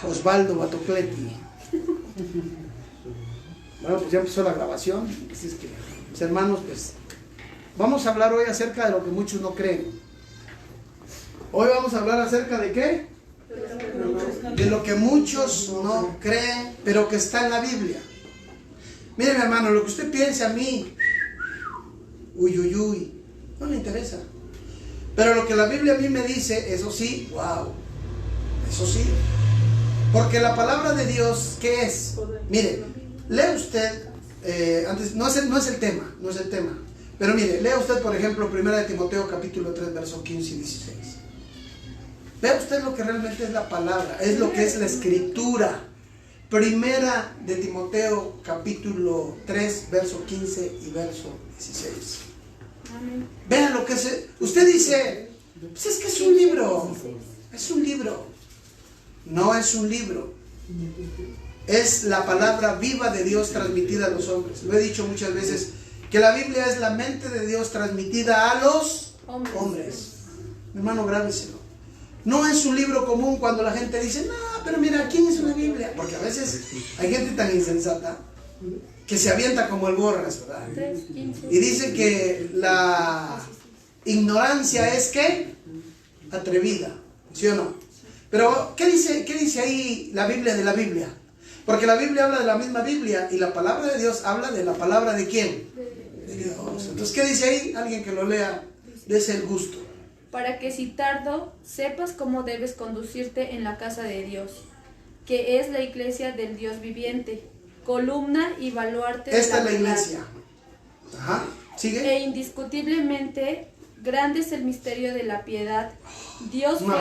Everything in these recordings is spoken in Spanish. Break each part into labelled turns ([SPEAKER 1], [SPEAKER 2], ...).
[SPEAKER 1] Osvaldo Batocletti. Bueno, pues ya empezó la grabación. Así es que, mis hermanos, pues vamos a hablar hoy acerca de lo que muchos no creen. Hoy vamos a hablar acerca de ¿qué? De lo que muchos no creen, pero que está en la Biblia. Mire, mi hermano, lo que usted piense a mí, uy, no me interesa. Pero lo que la Biblia a mí me dice, eso sí, wow, eso sí. Porque la palabra de Dios, ¿qué es? Mire, lea usted, antes, no es el tema, pero mire, lea usted, por ejemplo, 1 de Timoteo capítulo 3, versos 15 y 16. Vea usted lo que realmente es la palabra, es lo que es la escritura. 1 de Timoteo capítulo 3, verso 15 y verso 16. Vean lo que es. Usted dice, pues es que es un libro. Es un libro. No es un libro. Es la palabra viva de Dios transmitida a los hombres. Lo he dicho muchas veces, que la Biblia es la mente de Dios transmitida a los hombres. Mi hermano, grábeselo. No es un libro común cuando la gente dice, no, pero mira, ¿quién es una Biblia? Porque a veces hay gente tan insensata que se avienta como el borras, ¿verdad? Y dice que la ignorancia es ¿qué? Atrevida, ¿sí o no? Pero ¿qué dice ahí la Biblia de la Biblia? Porque la Biblia habla de la misma Biblia y la palabra de Dios habla de la palabra de ¿quién? De Dios. Entonces, ¿qué dice ahí? Alguien que lo lea, dese el gusto.
[SPEAKER 2] Para que si tardo sepas cómo debes conducirte en la casa de Dios, que es la iglesia del Dios viviente, columna y baluarte de
[SPEAKER 1] Esta es la
[SPEAKER 2] verdad.
[SPEAKER 1] iglesia. Ajá, sigue.
[SPEAKER 2] E indiscutiblemente grande es el misterio de la piedad. Dios fue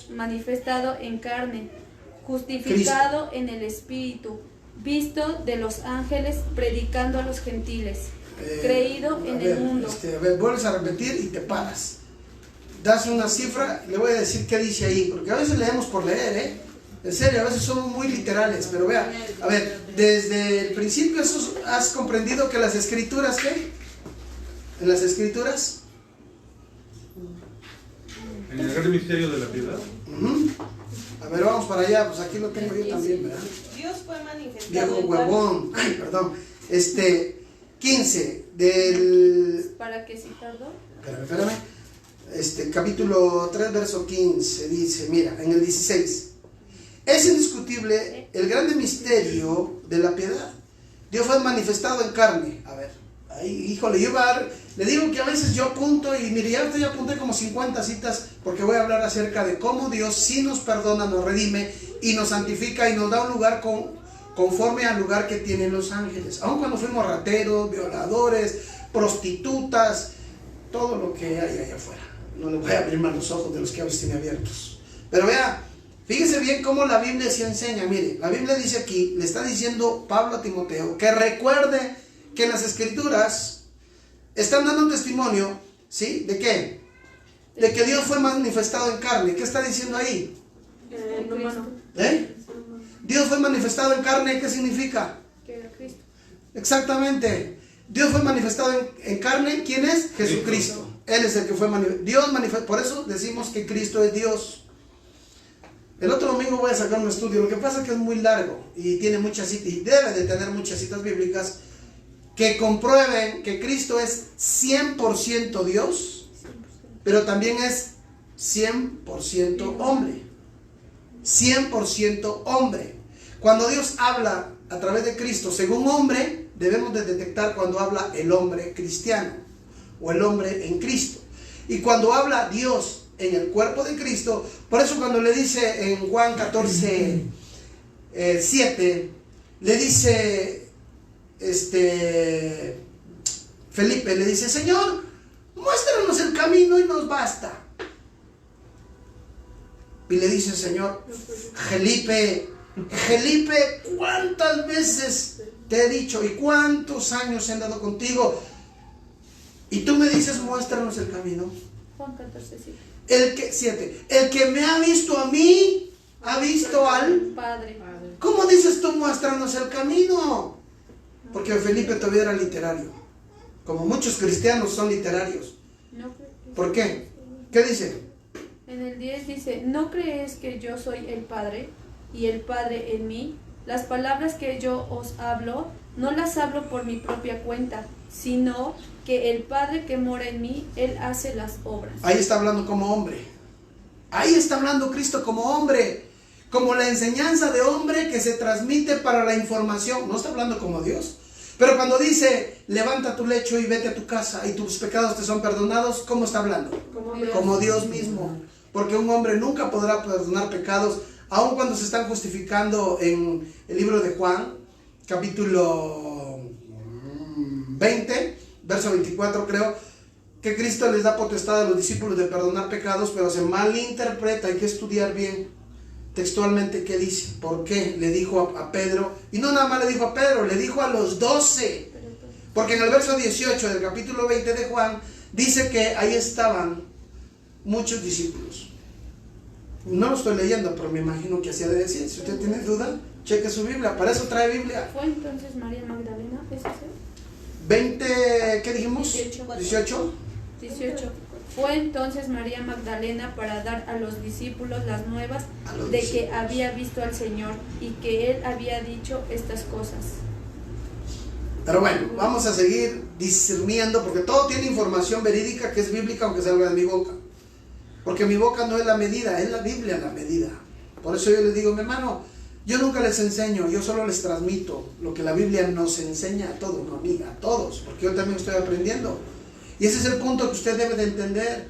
[SPEAKER 2] manifestado en carne, justificado en el Espíritu, visto de los ángeles, predicando a los gentiles, creído en el mundo.
[SPEAKER 1] A ver, vuelves a repetir y te paras. Das una cifra, le voy a decir qué dice ahí, porque a veces leemos por leer, en serio, a veces somos muy literales, pero vea, a ver, desde el principio has comprendido que las escrituras, ¿qué? En las escrituras,
[SPEAKER 3] en el gran misterio de la piedad.
[SPEAKER 1] A ver, vamos para allá, pues aquí lo tengo yo también, ¿verdad?
[SPEAKER 4] Dios fue manifestado.
[SPEAKER 1] Viejo huevón, ay, perdón, 15 del...
[SPEAKER 2] Para que si tardo.
[SPEAKER 1] Espérame. Capítulo 3, verso 15, dice, mira, en el 16, es indiscutible el grande misterio de la piedad. Dios fue manifestado en carne. A ver, ahí, híjole, le digo que a veces yo apunto y mire, ya apunté como 50 citas porque voy a hablar acerca de cómo Dios sí nos perdona, nos redime y nos santifica y nos da un lugar conforme al lugar que tienen los ángeles. Aun cuando fuimos rateros, violadores, prostitutas, todo lo que hay allá afuera. No le voy a abrir más los ojos de los que a veces tiene abiertos. Pero vea, fíjese bien cómo la Biblia se enseña. Mire, la Biblia dice aquí, le está diciendo Pablo a Timoteo, que recuerde que en las escrituras están dando testimonio, ¿sí? ¿De qué? De que Dios fue manifestado en carne. ¿Qué está diciendo ahí? Dios fue manifestado en carne, ¿qué significa?
[SPEAKER 2] Que era Cristo.
[SPEAKER 1] Exactamente. Dios fue manifestado en carne. ¿Quién es? Jesucristo. Él es el que fue manifestado. Por eso decimos que Cristo es Dios. El otro domingo voy a sacar un estudio. Lo que pasa es que es muy largo y tiene muchas citas, y debe de tener muchas citas bíblicas que comprueben que Cristo es 100% Dios, pero también es 100% hombre. 100% hombre. Cuando Dios habla a través de Cristo según hombre, debemos de detectar cuando habla el hombre cristiano o el hombre en Cristo. Y cuando habla Dios en el cuerpo de Cristo, por eso cuando le dice en Juan 14, 7, le dice Felipe, le dice, Señor, muéstranos el camino y nos basta. Y le dice el Señor, Felipe, ¿cuántas veces te he dicho y cuántos años he andado contigo? Y tú me dices, muéstranos el camino.
[SPEAKER 2] Juan 14,
[SPEAKER 1] 7. El que me ha visto a mí, ha visto al
[SPEAKER 2] Padre.
[SPEAKER 1] ¿Cómo dices tú, muéstranos el camino? Porque Felipe todavía era literario. Como muchos cristianos son literarios. ¿Por qué? ¿Qué dice?
[SPEAKER 2] En el 10 dice, ¿no crees que yo soy el Padre? y el Padre en mí, las palabras que yo os hablo, no las hablo por mi propia cuenta, sino que el Padre que mora en mí, Él hace las obras.
[SPEAKER 1] Ahí está hablando como hombre. Ahí está hablando Cristo como hombre. Como la enseñanza de hombre que se transmite para la información. No está hablando como Dios. Pero cuando dice, levanta tu lecho y vete a tu casa y tus pecados te son perdonados, ¿cómo está hablando? Como Dios mismo. Porque un hombre nunca podrá perdonar pecados, aun cuando se están justificando en el libro de Juan, capítulo 20, verso 24 creo, que Cristo les da potestad a los discípulos de perdonar pecados, pero se malinterpreta. Hay que estudiar bien textualmente qué dice, por qué le dijo a Pedro, y no nada más le dijo a Pedro, le dijo a los 12, porque en el verso 18 del capítulo 20 de Juan dice que ahí estaban muchos discípulos. No lo estoy leyendo, pero me imagino que así ha de decir. Si usted tiene duda, cheque su Biblia, para eso trae Biblia.
[SPEAKER 2] ¿Fue entonces María Magdalena? ¿Es ese?
[SPEAKER 1] 20, ¿qué dijimos? 18.
[SPEAKER 2] Fue entonces María Magdalena para dar a los discípulos las nuevas de que había visto al Señor y que Él había dicho estas cosas.
[SPEAKER 1] Pero bueno, vamos a seguir discerniendo, porque todo tiene información verídica que es bíblica, aunque salga de mi boca. Porque mi boca no es la medida, es la Biblia la medida. Por eso yo les digo, mi hermano, yo nunca les enseño, yo solo les transmito lo que la Biblia nos enseña a todos, no amiga, a todos, porque yo también estoy aprendiendo. Y ese es el punto que usted debe de entender,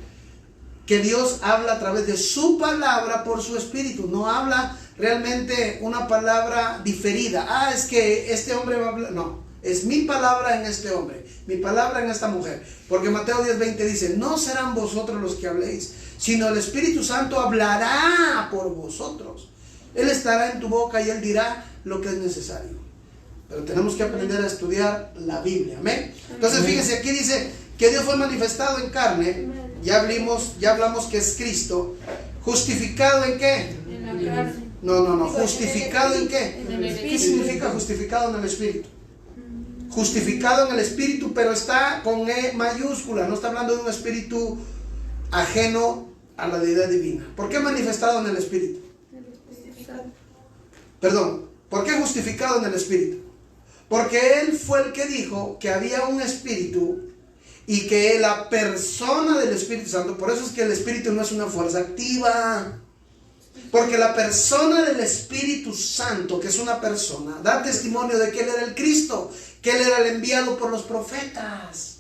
[SPEAKER 1] que Dios habla a través de su palabra por su espíritu, no habla realmente una palabra diferida. Es que este hombre va a hablar, no, es mi palabra en este hombre, mi palabra en esta mujer, porque Mateo 10:20 dice, no serán vosotros los que habléis, sino el Espíritu Santo hablará por vosotros. Él estará en tu boca y Él dirá lo que es necesario. Pero tenemos que aprender a estudiar la Biblia, ¿amén? Entonces fíjense, aquí dice que Dios fue manifestado en carne. Ya hablamos que es Cristo. ¿Justificado en qué?
[SPEAKER 2] En la carne.
[SPEAKER 1] No, ¿justificado en qué?
[SPEAKER 2] En el Espíritu.
[SPEAKER 1] ¿Qué significa justificado en el Espíritu? Justificado en el Espíritu, pero está con E mayúscula, no está hablando de un espíritu ajeno a la deidad divina. ¿Por qué manifestado en el Espíritu? Perdón, ¿por qué justificado en el Espíritu? Porque Él fue el que dijo que había un Espíritu y que la persona del Espíritu Santo, por eso es que el Espíritu no es una fuerza activa, porque la persona del Espíritu Santo, que es una persona, da testimonio de que Él era el Cristo, que Él era el enviado por los profetas.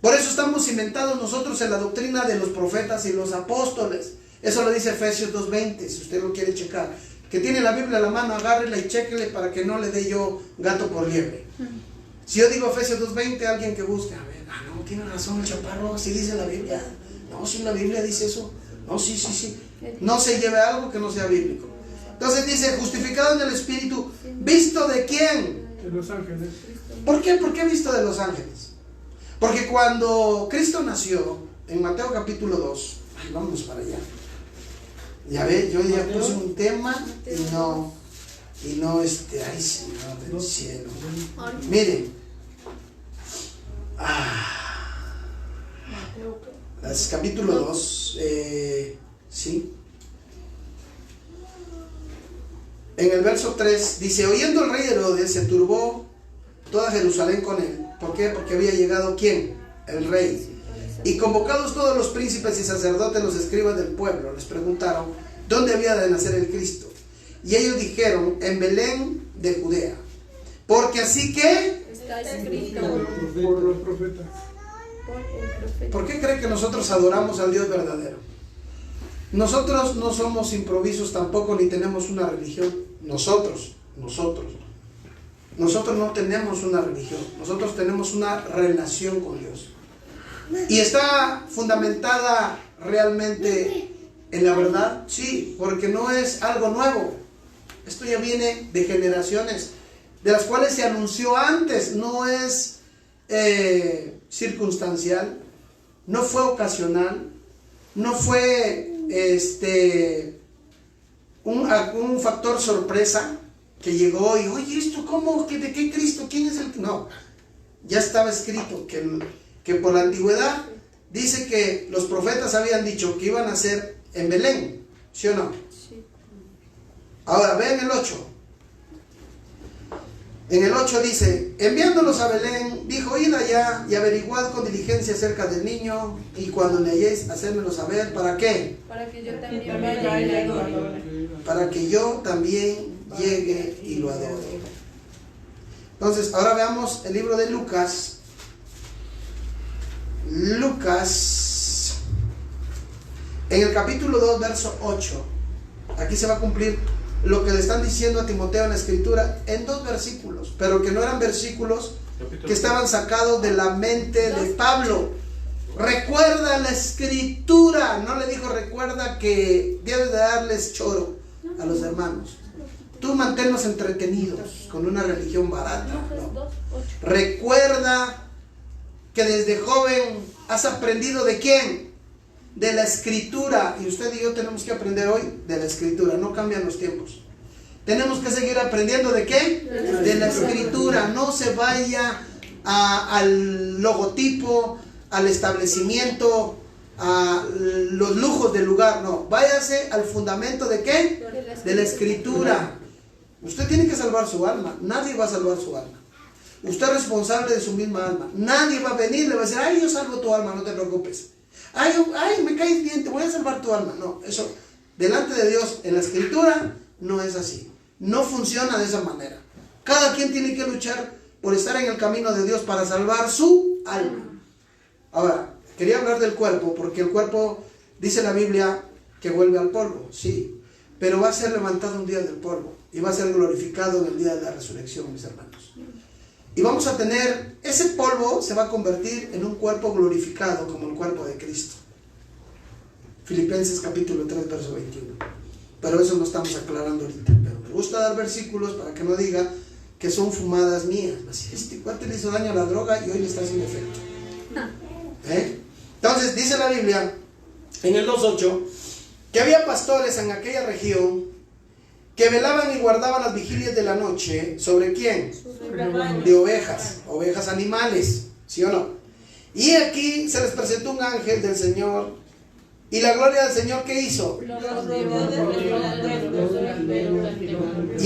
[SPEAKER 1] Por eso estamos cimentados nosotros en la doctrina de los profetas y los apóstoles. Eso lo dice Efesios 2:20, si usted lo quiere checar. Que tiene la Biblia a la mano, agárrela y chéquele para que no le dé yo gato por liebre. Si yo digo Efesios 2:20, alguien que busque, a ver, no, tiene razón el chaparro, así dice la Biblia. No, si la Biblia dice eso. No, sí. No se lleve algo que no sea bíblico. Entonces dice, justificado en el Espíritu, ¿visto de quién?
[SPEAKER 3] De los ángeles.
[SPEAKER 1] ¿Por qué? ¿Por qué visto de los ángeles? Porque cuando Cristo nació, en Mateo capítulo 2, vamos para allá. Ya ve, yo ya puse un tema y no, ay Señor del cielo. Miren, es capítulo 2, sí. En el verso 3 dice, oyendo el rey Herodes, se turbó toda Jerusalén con él. ¿Por qué? Porque había llegado ¿quién? El rey. Y convocados todos los príncipes y sacerdotes, los escribas del pueblo, les preguntaron dónde había de nacer el Cristo. Y ellos dijeron, en Belén de Judea. Porque así que
[SPEAKER 2] Está escrito
[SPEAKER 3] Por los profetas.
[SPEAKER 2] por el profeta.
[SPEAKER 1] ¿por qué cree que nosotros adoramos al Dios verdadero? Nosotros no somos improvisos tampoco, ni tenemos una religión. Nosotros no tenemos una religión. Nosotros tenemos una relación con Dios. Y está fundamentada realmente en la verdad, sí, porque no es algo nuevo. Esto ya viene de generaciones, de las cuales se anunció antes. No es circunstancial, no fue ocasional, no fue un factor sorpresa que llegó y, oye, ¿esto cómo? ¿De qué Cristo? ¿Quién es el? No, ya estaba escrito que por la antigüedad dice que los profetas habían dicho que iban a ser en Belén, ¿sí o no?
[SPEAKER 2] Sí.
[SPEAKER 1] Ahora, vean el 8. En el 8 dice, enviándolos a Belén, dijo, id allá y averiguad con diligencia acerca del niño, y cuando le halléis, hacérmelo saber. ¿Para qué?
[SPEAKER 2] Para que yo también vaya y le adore.
[SPEAKER 1] Para que yo también llegue y lo adore. Entonces, ahora veamos el libro de Lucas. Lucas, en el capítulo 2, verso 8. Aquí se va a cumplir lo que le están diciendo a Timoteo en la escritura en 2 versículos, pero que no eran versículos que estaban sacados de la mente de Pablo. Recuerda la escritura, no le dijo recuerda que debes de darles choro a los hermanos. Tú manténlos entretenidos con una religión barata, ¿no? Recuerda que desde joven has aprendido ¿de quién? De la escritura. Y usted y yo tenemos que aprender hoy de la escritura. No cambian los tiempos. Tenemos que seguir aprendiendo ¿de qué? De la escritura. No se vaya al logotipo, al establecimiento, a los lujos del lugar. No, váyase al fundamento ¿de qué? De la escritura. Usted tiene que salvar su alma. Nadie va a salvar su alma. Usted es responsable de su misma alma. Nadie va a venir y le va a decir, ay, yo salvo tu alma, no te preocupes. Ay, me caes bien, te voy a salvar tu alma. No, eso delante de Dios en la escritura no es así. No funciona de esa manera. Cada quien tiene que luchar por estar en el camino de Dios para salvar su alma. Ahora, quería hablar del cuerpo, porque el cuerpo, dice la Biblia, que vuelve al polvo, sí, pero va a ser levantado un día del polvo y va a ser glorificado en el día de la resurrección, mis hermanos. Y vamos a tener, ese polvo se va a convertir en un cuerpo glorificado como el cuerpo de Cristo. Filipenses capítulo 3, verso 21. Pero eso no estamos aclarando ahorita. Pero me gusta dar versículos para que no diga que son fumadas mías. Así, este cuate le hizo daño a la droga y hoy le está haciendo efecto. Entonces dice la Biblia en el 2.8 que había pastores en aquella región que velaban y guardaban las vigilias de la noche. ¿Sobre quién? De ovejas animales, ¿sí o no? Y aquí se les presentó un ángel del Señor, y la gloria del Señor, ¿qué hizo? Y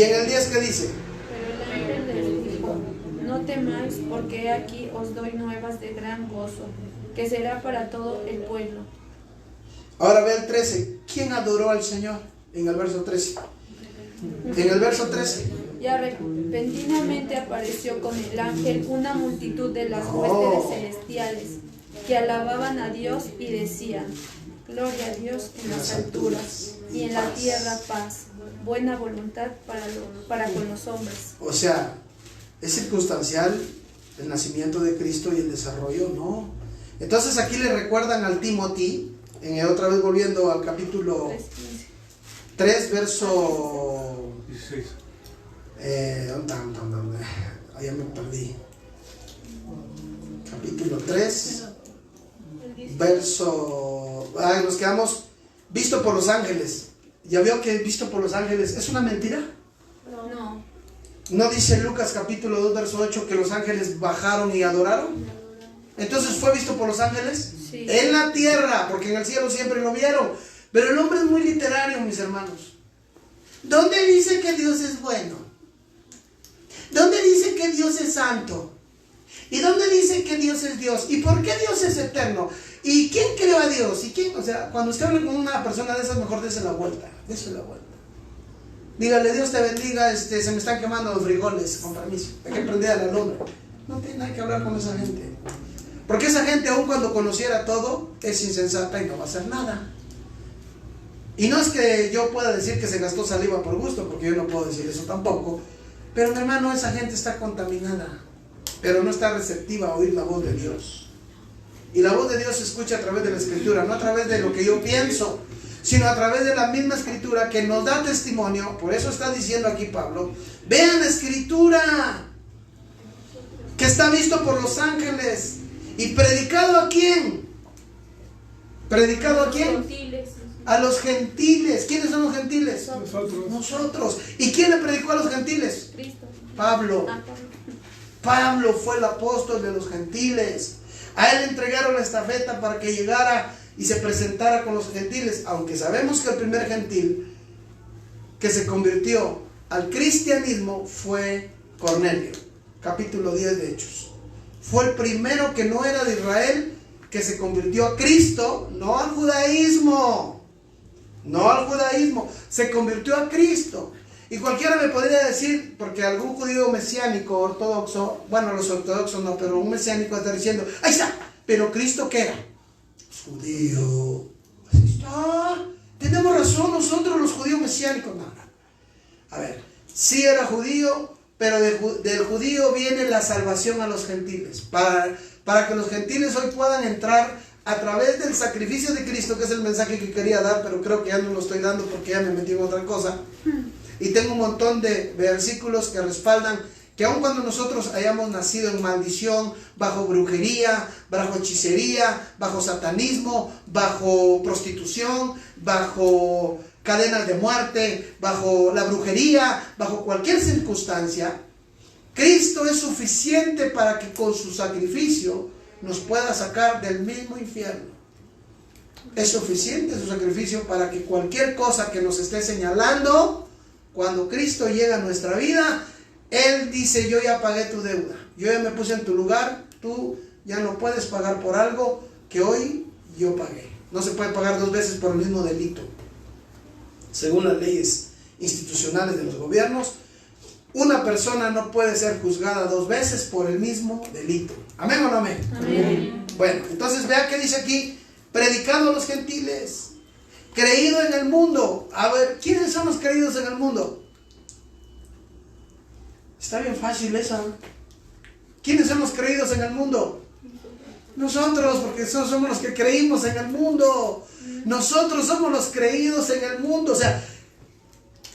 [SPEAKER 1] en el 10, ¿qué dice?
[SPEAKER 2] Pero el ángel les dijo, no temáis, porque aquí os doy nuevas de gran gozo, que será para todo el pueblo.
[SPEAKER 1] Ahora ve el 13. ¿Quién adoró al Señor? En el verso 13. En el verso 13.
[SPEAKER 2] Y repentinamente apareció con el ángel una multitud de las huestes celestiales, que alababan a Dios y decían, gloria a Dios en las alturas, y en la tierra paz, buena voluntad para con los hombres.
[SPEAKER 1] O sea, ¿es circunstancial el nacimiento de Cristo y el desarrollo? No. Entonces aquí le recuerdan al Timothy, otra vez volviendo al capítulo 3, verso
[SPEAKER 3] 16.
[SPEAKER 1] Ya me perdí. Capítulo 3, verso... nos quedamos visto por los ángeles. ¿Ya vio que visto por los ángeles es una mentira?
[SPEAKER 2] No.
[SPEAKER 1] ¿No dice Lucas capítulo 2, verso 8 que los ángeles bajaron y adoraron? Entonces, ¿fue visto por los ángeles?
[SPEAKER 2] Sí.
[SPEAKER 1] En la tierra, porque en el cielo siempre lo vieron. Pero el hombre es muy literario, mis hermanos. ¿Dónde dice que Dios es bueno? ¿Dónde dice que Dios es santo? ¿Y dónde dice que Dios es Dios? ¿Y por qué Dios es eterno? ¿Y quién creó a Dios? ¿Y quién? O sea, cuando usted habla con una persona de esas, mejor dése la vuelta. Dése la vuelta. Dígale, Dios te bendiga, se me están quemando los frijoles, con permiso. Hay que prender a la luna. No tiene nada que hablar con esa gente. Porque esa gente, aun cuando conociera todo, es insensata y no va a hacer nada. Y no es que yo pueda decir que se gastó saliva por gusto, porque yo no puedo decir eso tampoco. Pero mi hermano, esa gente está contaminada, pero no está receptiva a oír la voz de Dios. Y la voz de Dios se escucha a través de la Escritura, no a través de lo que yo pienso, sino a través de la misma Escritura que nos da testimonio. Por eso está diciendo aquí Pablo, vean la Escritura, que está visto por los ángeles. ¿Y predicado a quién? ¿Predicado a quién?
[SPEAKER 2] Gentiles.
[SPEAKER 1] A los gentiles. ¿Quiénes son los gentiles?
[SPEAKER 3] Nosotros.
[SPEAKER 1] ¿Y quién le predicó a los gentiles?
[SPEAKER 2] Cristo.
[SPEAKER 1] Pablo. Pablo fue el apóstol de los gentiles. A él le entregaron la estafeta para que llegara y se presentara con los gentiles. Aunque sabemos que el primer gentil que se convirtió al cristianismo fue Cornelio, capítulo 10 de Hechos. Fue el primero que no era de Israel, que se convirtió a Cristo, no al judaísmo, se convirtió a Cristo. Y cualquiera me podría decir, porque algún judío mesiánico, ortodoxo, bueno, los ortodoxos no, pero un mesiánico está diciendo, ahí está, pero Cristo ¿qué era? Judío. Así está. Tenemos razón nosotros los judíos mesiánicos. No. A ver, sí era judío, pero del judío viene la salvación a los gentiles. Para que los gentiles hoy puedan entrar a través del sacrificio de Cristo, que es el mensaje que quería dar, pero creo que ya no lo estoy dando porque ya me metí en otra cosa. Y tengo un montón de versículos que respaldan que aun cuando nosotros hayamos nacido en maldición, bajo brujería, bajo hechicería, bajo satanismo, bajo prostitución, bajo cadenas de muerte, bajo la brujería, bajo cualquier circunstancia, Cristo es suficiente para que con su sacrificio nos pueda sacar del mismo infierno. Es suficiente su sacrificio para que cualquier cosa que nos esté señalando, cuando Cristo llega a nuestra vida, Él dice: yo ya pagué tu deuda, yo ya me puse en tu lugar, tú ya no puedes pagar por algo que hoy yo pagué. No se puede pagar dos veces por el mismo delito. Según las leyes institucionales de los gobiernos, una persona no puede ser juzgada dos veces por el mismo delito. ¿Amén o no amén?
[SPEAKER 2] Amén.
[SPEAKER 1] Bueno, entonces vea que dice aquí: predicado a los gentiles, creído en el mundo. A ver, ¿quiénes son los creídos en el mundo? Está bien fácil esa. ¿Quiénes son los creídos en el mundo? Nosotros, porque somos los que creímos en el mundo. Nosotros somos los creídos en el mundo. O sea,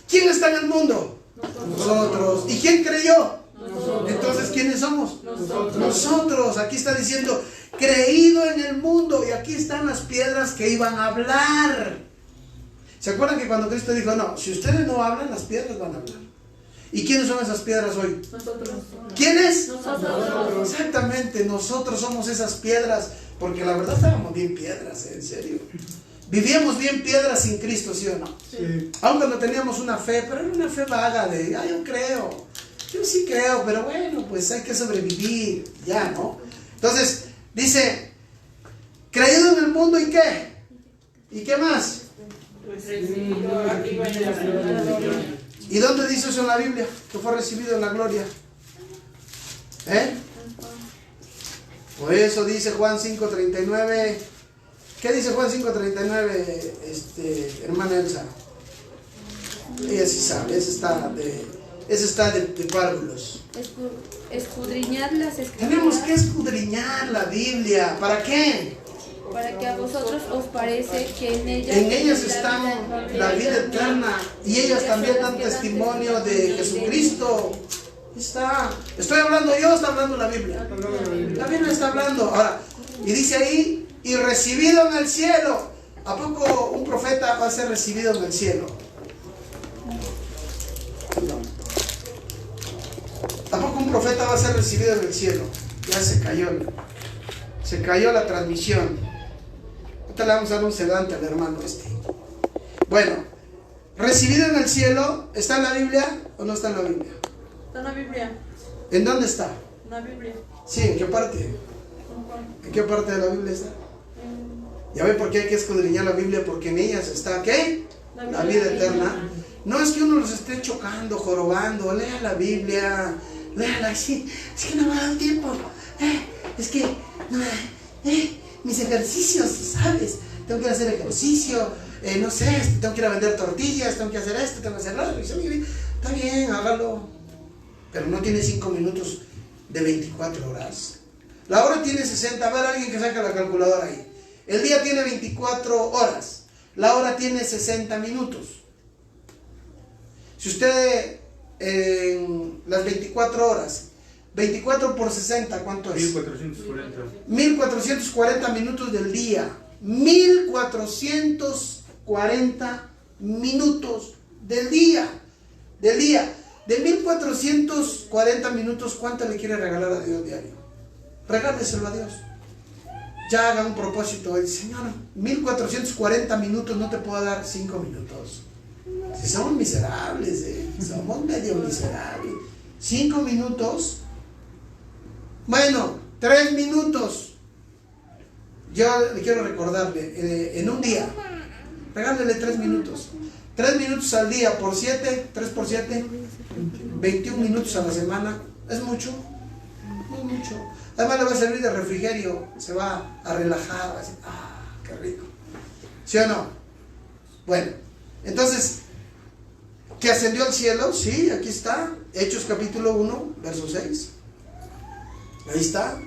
[SPEAKER 1] ¿quién está en el mundo? Nosotros. ¿Y quién creyó? Nosotros. Entonces, ¿quiénes somos? Nosotros. Aquí está diciendo: creído en el mundo. Y aquí están las piedras que iban a hablar. ¿Se acuerdan que cuando Cristo dijo: no, si ustedes no hablan, las piedras van a hablar? ¿Y quiénes son esas piedras hoy?
[SPEAKER 2] Nosotros.
[SPEAKER 1] ¿Quiénes?
[SPEAKER 2] Nosotros.
[SPEAKER 1] Exactamente, nosotros somos esas piedras, porque la verdad estábamos bien piedras, en serio. Vivíamos bien piedras sin Cristo, ¿sí o no?
[SPEAKER 3] Sí.
[SPEAKER 1] Aun cuando teníamos una fe, pero era una fe vaga de: yo creo, yo sí creo, pero bueno, pues hay que sobrevivir, ya, ¿no? Entonces, dice: creído en el mundo, ¿y qué? ¿Y qué más? ¿Y dónde dice eso en la Biblia? Que fue recibido en la gloria. Por eso dice Juan 5:39. ¿Qué dice Juan 5:39, hermana Elsa? Ella sí sabe, ese está de párvulos.
[SPEAKER 2] Escudriñad las escrituras.
[SPEAKER 1] Tenemos que escudriñar la Biblia. ¿Para qué?
[SPEAKER 2] Para que a vosotros os parece que en
[SPEAKER 1] ellas está la vida eterna, y ellas también dan testimonio de Jesucristo. Estoy hablando yo, está hablando la Biblia. La Biblia está hablando. Ahora, y dice ahí: y recibido en el cielo. ¿A poco un profeta va a ser recibido en el cielo? ¿A poco un profeta va a ser recibido en el cielo? Ya se cayó la transmisión. Ahorita le vamos a dar un sedante al hermano Bueno, recibido en el cielo, ¿está en la Biblia o no está en la Biblia?
[SPEAKER 4] Está en la Biblia.
[SPEAKER 1] ¿En dónde está?
[SPEAKER 4] En la Biblia.
[SPEAKER 1] Sí, ¿en qué parte? ¿En qué parte de la Biblia está? Ya ve por qué hay que escudriñar la Biblia, porque en ellas está, ¿qué? La vida eterna. No es que uno los esté chocando, jorobando. Lea la Biblia, léala. Sí, es que no me da tiempo. Es que no, mis ejercicios, ¿sabes? Tengo que hacer ejercicio, no sé, tengo que ir a vender tortillas, tengo que hacer esto, tengo que hacer lo otro. Está bien, hágalo. Pero no tiene 5 minutos de 24 horas. La hora tiene 60. A ver, alguien que saque la calculadora ahí. El día tiene 24 horas. La hora tiene 60 minutos. Si usted en las 24 horas, 24 por 60, ¿cuánto es?
[SPEAKER 3] 1440.
[SPEAKER 1] 1440 minutos del día. 1440 minutos del día. De 1440 minutos, ¿cuánto le quiere regalar a Dios diario? Regáleselo a Dios. Ya haga un propósito. Señor, 1440 minutos, no te puedo dar 5 minutos. Si somos miserables, somos medio miserables. 5 minutos. Bueno, 3 minutos. Yo le quiero recordarle, en un día, regálele 3 minutos. 3 minutos al día por 7, 3 por 7, 21 minutos a la semana. Es mucho, muy mucho. Además le va a servir de refrigerio, se va a relajar, va a decir, qué rico. ¿Sí o no? Bueno, entonces, ¿que ascendió al cielo? Sí, aquí está. Hechos capítulo 1, verso 6. Ahí está.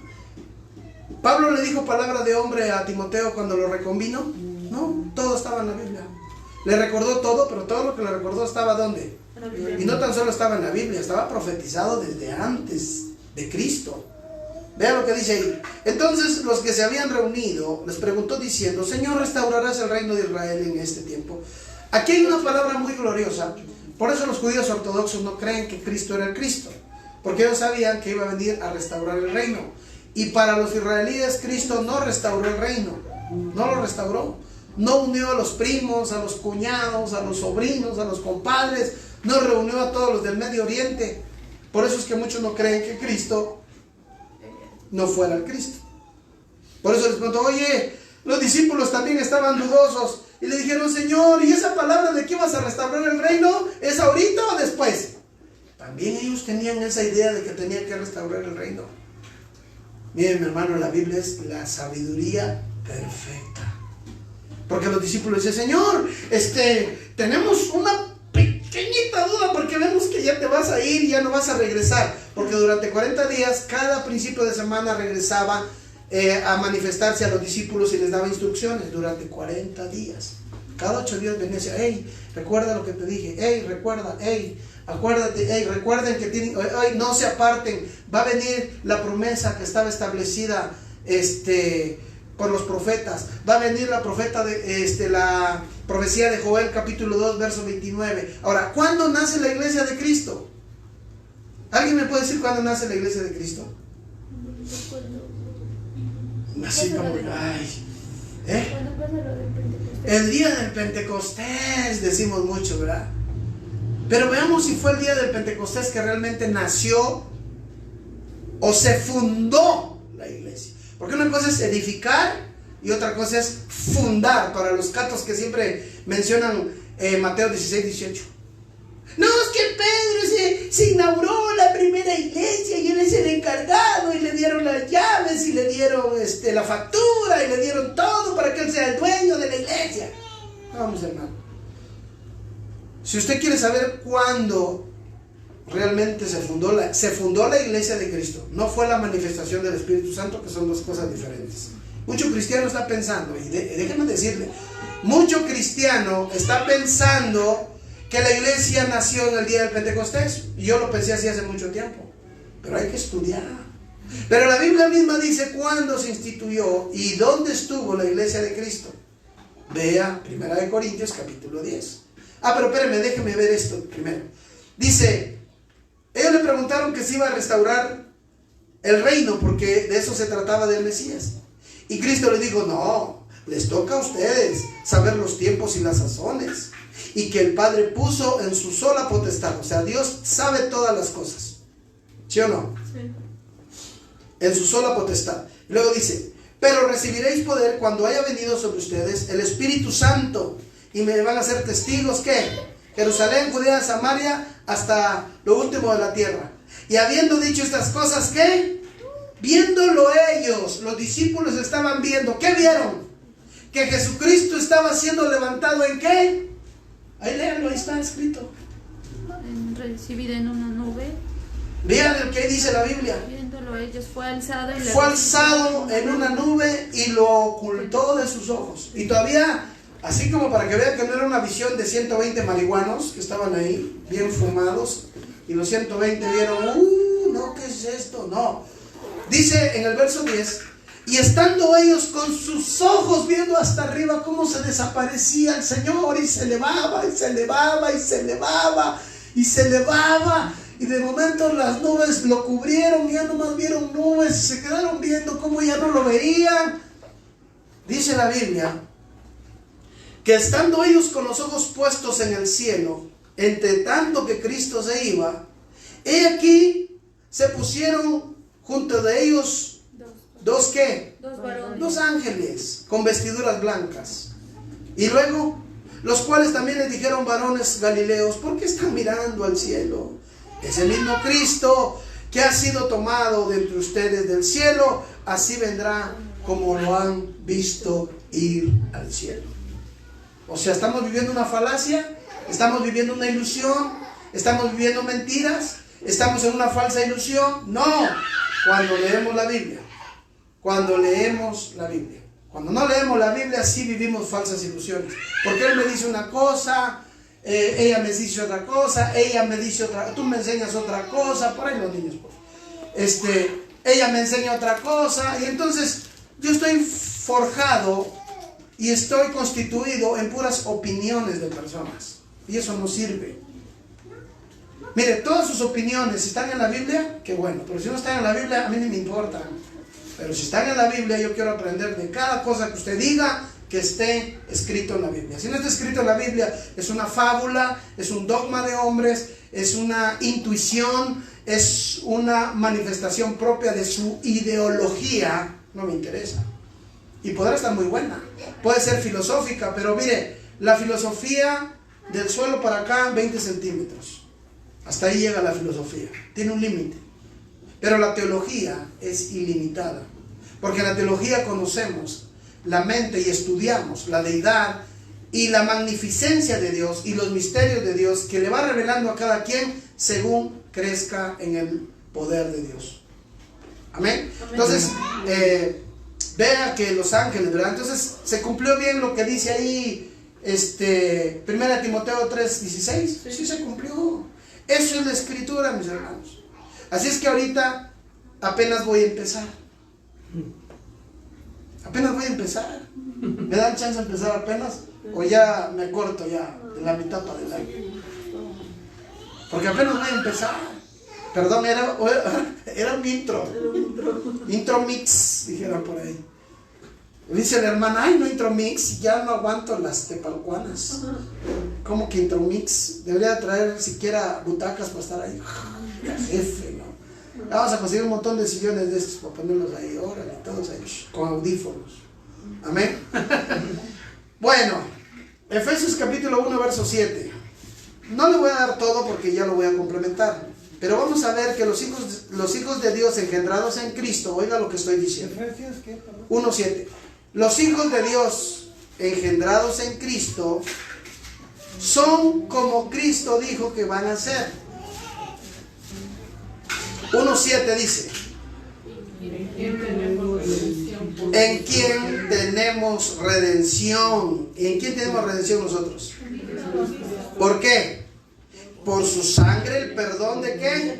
[SPEAKER 1] ¿Pablo le dijo palabra de hombre a Timoteo cuando lo reconvino? No, todo estaba en la Biblia. Le recordó todo, pero todo lo que le recordó estaba ¿dónde? Y no tan solo estaba en la Biblia, estaba profetizado desde antes de Cristo. Vean lo que dice ahí. Entonces los que se habían reunido les preguntó diciendo: Señor, ¿restaurarás el reino de Israel en este tiempo? Aquí hay una palabra muy gloriosa. Por eso los judíos ortodoxos no creen que Cristo era el Cristo, porque ellos sabían que iba a venir a restaurar el reino. Y para los israelíes Cristo no restauró el reino, no lo restauró. No unió a los primos, a los cuñados, a los sobrinos, a los compadres, no reunió a todos los del Medio Oriente. Por eso es que muchos no creen que Cristo no fuera el Cristo. Por eso les preguntó: oye, los discípulos también estaban dudosos y le dijeron: Señor, ¿y esa palabra de que ibas a restaurar el reino es ahorita o después? También ellos tenían esa idea de que tenían que restaurar el reino. Miren, mi hermano, la Biblia es la sabiduría perfecta. Porque los discípulos dicen: Señor, tenemos una pequeñita duda, porque vemos que ya te vas a ir y ya no vas a regresar. Porque durante 40 días, cada principio de semana regresaba a manifestarse a los discípulos y les daba instrucciones durante 40 días. Cada 8 días venía y decía: hey, recuerda lo que te dije, hey, recuerda, hey, acuérdate, hey, recuerden que tienen, hey, no se aparten, va a venir la promesa que estaba establecida por los profetas, va a venir la la profecía de Joel capítulo 2 verso 29. Ahora, ¿cuándo nace la iglesia de Cristo? ¿Alguien me puede decir cuándo nace la iglesia de Cristo? Así como, el día del Pentecostés, decimos mucho, ¿verdad? Pero veamos si fue el día del Pentecostés que realmente nació o se fundó la iglesia. Porque una cosa es edificar y otra cosa es fundar, para los catos que siempre mencionan Mateo 16, 18. No, es que Pedro se inauguró la primera iglesia y él es el encargado y le dieron las llaves y le dieron la factura y le dieron todo para que él sea el dueño de la iglesia. Vamos, hermano. Si usted quiere saber cuándo realmente se fundó la iglesia de Cristo, no fue la manifestación del Espíritu Santo, que son dos cosas diferentes. Mucho cristiano está pensando, y déjenme decirle, mucho cristiano está pensando que la iglesia nació en el día del Pentecostés. Y yo lo pensé así hace mucho tiempo, pero hay que estudiar. Pero la Biblia misma dice cuándo se instituyó y dónde estuvo la iglesia de Cristo. Vea 1 Corintios capítulo 10. Pero espérenme, déjenme ver esto primero. Dice, ellos le preguntaron que si iba a restaurar el reino, porque de eso se trataba del Mesías. Y Cristo les dijo: no, les toca a ustedes saber los tiempos y las sazones, y que el Padre puso en su sola potestad. O sea, Dios sabe todas las cosas, ¿sí o no? Sí. En su sola potestad. Y luego dice: pero recibiréis poder cuando haya venido sobre ustedes el Espíritu Santo, y me van a ser testigos, ¿qué? Jerusalén, Judea, Samaria, hasta lo último de la tierra. Y habiendo dicho estas cosas, ¿qué? Viéndolo ellos, los discípulos estaban viendo. ¿Qué vieron? Que Jesucristo estaba siendo levantado ¿en qué? Ahí léanlo, ahí está escrito.
[SPEAKER 2] Recibido en una nube.
[SPEAKER 1] Vean el que dice la Biblia.
[SPEAKER 2] Viéndolo ellos, fue alzado
[SPEAKER 1] en una nube y lo ocultó de sus ojos. Y todavía, así como para que vean que no era una visión de 120 marihuanos que estaban ahí, bien fumados, y los 120 vieron, no, ¿qué es esto? No. Dice en el verso 10, y estando ellos con sus ojos viendo hasta arriba cómo se desaparecía el Señor, y se elevaba, y se elevaba, y se elevaba, y se elevaba, y de momento las nubes lo cubrieron, y ya nomás vieron nubes, y se quedaron viendo cómo ya no lo veían. Dice la Biblia que estando ellos con los ojos puestos en el cielo, entre tanto que Cristo se iba, he aquí se pusieron junto de ellos dos ¿qué?
[SPEAKER 2] Dos varones.
[SPEAKER 1] Dos ángeles con vestiduras blancas. Y luego, los cuales también les dijeron: varones galileos, ¿por qué están mirando al cielo? Ese mismo Cristo que ha sido tomado de entre ustedes del cielo, así vendrá como lo han visto ir al cielo. O sea, estamos viviendo una falacia, estamos viviendo una ilusión, estamos viviendo mentiras, estamos en una falsa ilusión. No, cuando leemos la Biblia, cuando leemos la Biblia. Cuando no leemos la Biblia, sí vivimos falsas ilusiones. Porque él me dice una cosa, ella me dice otra cosa, ella me dice otra, tú me enseñas otra cosa, por ahí los niños, ella me enseña otra cosa, y entonces yo estoy forjado y estoy constituido en puras opiniones de personas, y eso no sirve. Mire, todas sus opiniones, si están en la Biblia, qué bueno, pero si no están en la Biblia, a mí ni me importa. Pero si están en la Biblia, yo quiero aprender de cada cosa que usted diga que esté escrito en la Biblia. Si no está escrito en la Biblia, es una fábula, es un dogma de hombres, es una intuición, es una manifestación propia de su ideología. No me interesa. Y podrá estar muy buena, puede ser filosófica, pero mire, la filosofía del suelo para acá, 20 centímetros. Hasta ahí llega la filosofía, tiene un límite. Pero la teología es ilimitada, porque en la teología conocemos la mente y estudiamos la deidad y la magnificencia de Dios y los misterios de Dios, que le va revelando a cada quien según crezca en el poder de Dios. Amén. Entonces, vea que los ángeles, ¿verdad? Entonces, se cumplió bien lo que dice ahí, 1 Timoteo 3:16. Sí se cumplió. Eso es la escritura, mis hermanos. Así es que ahorita apenas voy a empezar. Apenas voy a empezar. ¿Me dan chance de empezar apenas? ¿O ya me corto ya de la mitad para adelante? Porque apenas voy a empezar. Perdón, era un intro. Intro mix, dijeron por ahí. Dice la hermana: ay, no intro mix, ya no aguanto las tepalcuanas. ¿Cómo que intro mix? Debería traer siquiera butacas para estar ahí. Jefe, ¿no? Vamos a conseguir un montón de sillones de estos para ponerlos ahí, órale, todos ahí, con audífonos. Amén. Bueno, Efesios capítulo 1, verso 7. No le voy a dar todo porque ya lo voy a complementar, pero vamos a ver que los hijos de Dios engendrados en Cristo, oiga lo que estoy diciendo.
[SPEAKER 3] ¿Efesios qué?
[SPEAKER 1] 1:7. Los hijos de Dios engendrados en Cristo son como Cristo dijo que van a ser. 1:7 dice: en quien tenemos redención. ¿Y en quién tenemos redención nosotros? ¿Por qué? Por su sangre, el perdón de qué?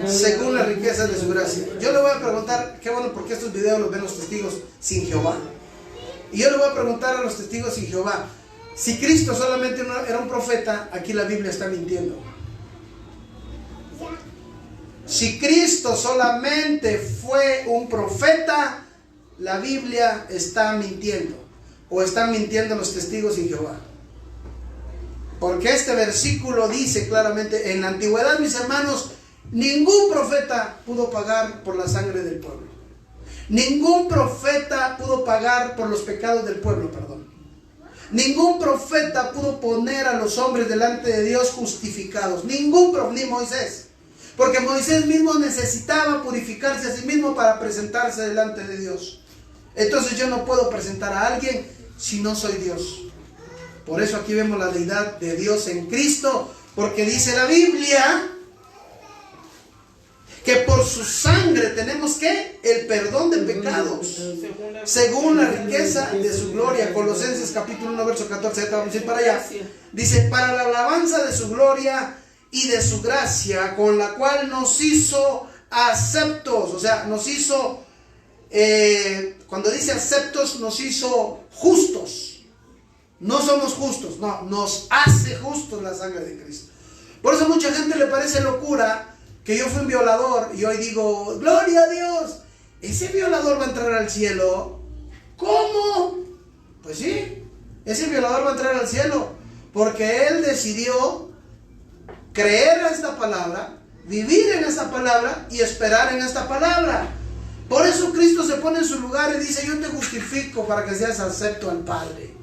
[SPEAKER 1] Según la riqueza de su gracia. Yo le voy a preguntar, qué bueno, porque estos videos los ven los testigos sin Jehová. Y yo le voy a preguntar a los testigos sin Jehová: si Cristo solamente era un profeta, aquí la Biblia está mintiendo. Si Cristo solamente fue un profeta, la Biblia está mintiendo. O están mintiendo los testigos sin Jehová. Porque este versículo dice claramente: en la antigüedad, mis hermanos, ningún profeta pudo pagar por la sangre del pueblo. Ningún profeta pudo pagar por los pecados del pueblo, perdón. Ningún profeta pudo poner a los hombres delante de Dios justificados. Ningún profeta, ni Moisés. Porque Moisés mismo necesitaba purificarse a sí mismo para presentarse delante de Dios. Entonces yo no puedo presentar a alguien si no soy Dios. Por eso aquí vemos la deidad de Dios en Cristo, porque dice la Biblia que por su sangre tenemos ¿qué? El perdón de pecados, según la riqueza de su gloria. Colosenses capítulo 1, verso 14, vamos a ir para allá. Dice: para la alabanza de su gloria y de su gracia, con la cual nos hizo aceptos. O sea, nos hizo, cuando dice aceptos, nos hizo justos. No somos justos, no, nos hace justos la sangre de Cristo. Por eso a mucha gente le parece locura que yo fui un violador y hoy digo: gloria a Dios, ese violador va a entrar al cielo. ¿Cómo? Pues sí, ese violador va a entrar al cielo, porque él decidió creer a esta palabra, vivir en esta palabra y esperar en esta palabra. Por eso Cristo se pone en su lugar y dice: yo te justifico para que seas acepto al Padre,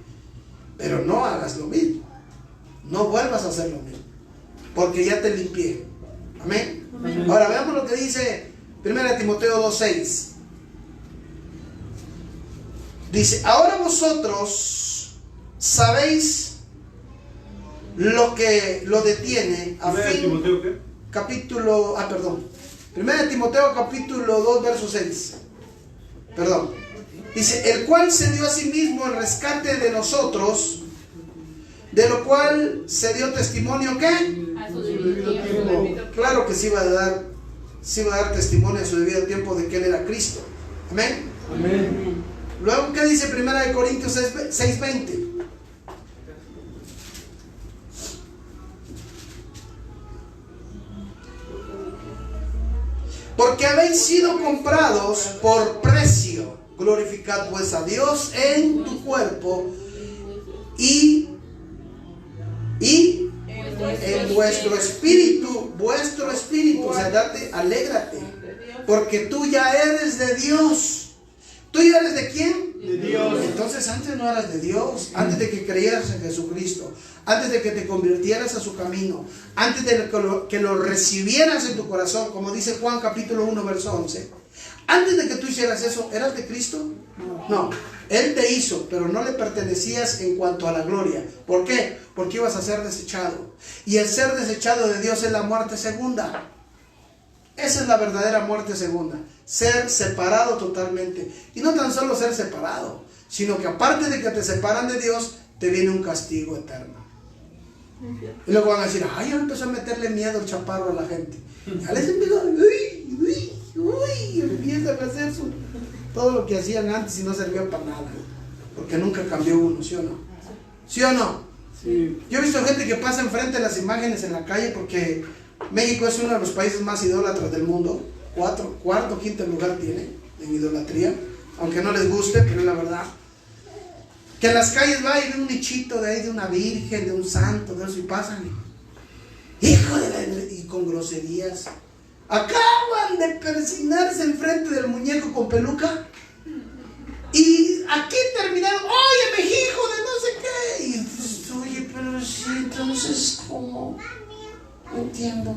[SPEAKER 1] pero no hagas lo mismo, no vuelvas a hacer lo mismo, porque ya te limpié. Amén.
[SPEAKER 4] Amén.
[SPEAKER 1] Ahora veamos lo que dice 1 Timoteo 2:6. Dice: ahora vosotros sabéis lo que lo detiene a fin.
[SPEAKER 3] Timoteo, ¿qué?
[SPEAKER 1] Capítulo, perdón. 1 Timoteo capítulo 2 verso 6. Perdón. Dice: el cual se dio a sí mismo el rescate de nosotros, de lo cual se dio testimonio, ¿qué?
[SPEAKER 4] A su debido tiempo.
[SPEAKER 1] Claro que sí iba a dar testimonio a su debido tiempo de que él era Cristo. Amén.
[SPEAKER 3] Amén.
[SPEAKER 1] Luego, ¿qué dice 1 Corintios 6:20? Porque habéis sido comprados por precio. Glorificad pues a Dios en tu cuerpo y en vuestro espíritu, o sea, alégrate, porque tú ya eres de Dios. ¿Tú ya eres de quién?
[SPEAKER 3] De Dios.
[SPEAKER 1] Entonces antes no eras de Dios, antes de que creyeras en Jesucristo, antes de que te convirtieras a su camino, antes de que lo recibieras en tu corazón, como dice Juan capítulo 1 verso 11. Antes de que tú hicieras eso, ¿eras de Cristo? No, Él te hizo, pero no le pertenecías en cuanto a la gloria. ¿Por qué? Porque ibas a ser desechado. Y el ser desechado de Dios es la muerte segunda. Esa es la verdadera muerte segunda. Ser separado totalmente. Y no tan solo ser separado, sino que aparte de que te separan de Dios, te viene un castigo eterno. Y luego van a decir: ay, ya empezó a meterle miedo el chaparro a la gente. Ya les empezó, empiezan a hacer todo lo que hacían antes y no servía para nada. Porque nunca cambió uno, ¿sí o no? ¿Sí o no?
[SPEAKER 3] Sí.
[SPEAKER 1] Yo he visto gente que pasa enfrente de las imágenes en la calle, porque México es uno de los países más idólatras del mundo. Cuarto, quinto lugar tiene en idolatría, aunque no les guste, pero es la verdad. Que en las calles va y ve un nichito de ahí, de una virgen, de un santo, de eso, y pasan, hijo de la... y con groserías. Acaban de persignarse enfrente del muñeco con peluca, y aquí terminaron: oye, mi hijo de no sé qué. Y pues, oye, pero sí, entonces, ¿cómo? No entiendo.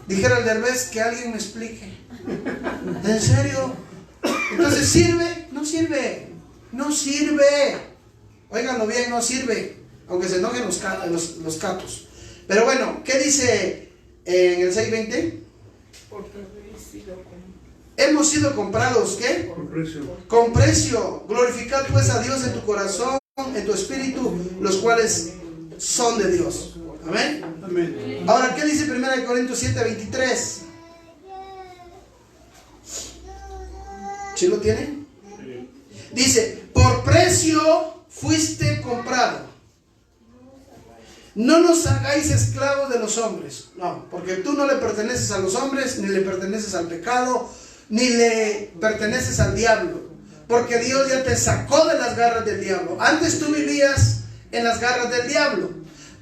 [SPEAKER 1] Dijera el Derbez: que alguien me explique. ¿En serio? Entonces, ¿sirve? No sirve. No sirve. Óiganlo bien, no sirve. Aunque se enojen los catos. Pero bueno, ¿qué dice en el 6:20? Hemos sido comprados, ¿qué?
[SPEAKER 3] Por precio.
[SPEAKER 1] Con precio. Glorificad pues a Dios en tu corazón, en tu espíritu, los cuales son de Dios. Amén.
[SPEAKER 3] Amén.
[SPEAKER 1] Ahora, ¿qué dice 1 Corintios 7:23? ¿Sí lo tiene? Dice: por precio fuiste comprado. No nos hagáis esclavos de los hombres. No, porque tú no le perteneces a los hombres, ni le perteneces al pecado, ni le perteneces al diablo. Porque Dios ya te sacó de las garras del diablo. Antes tú vivías en las garras del diablo.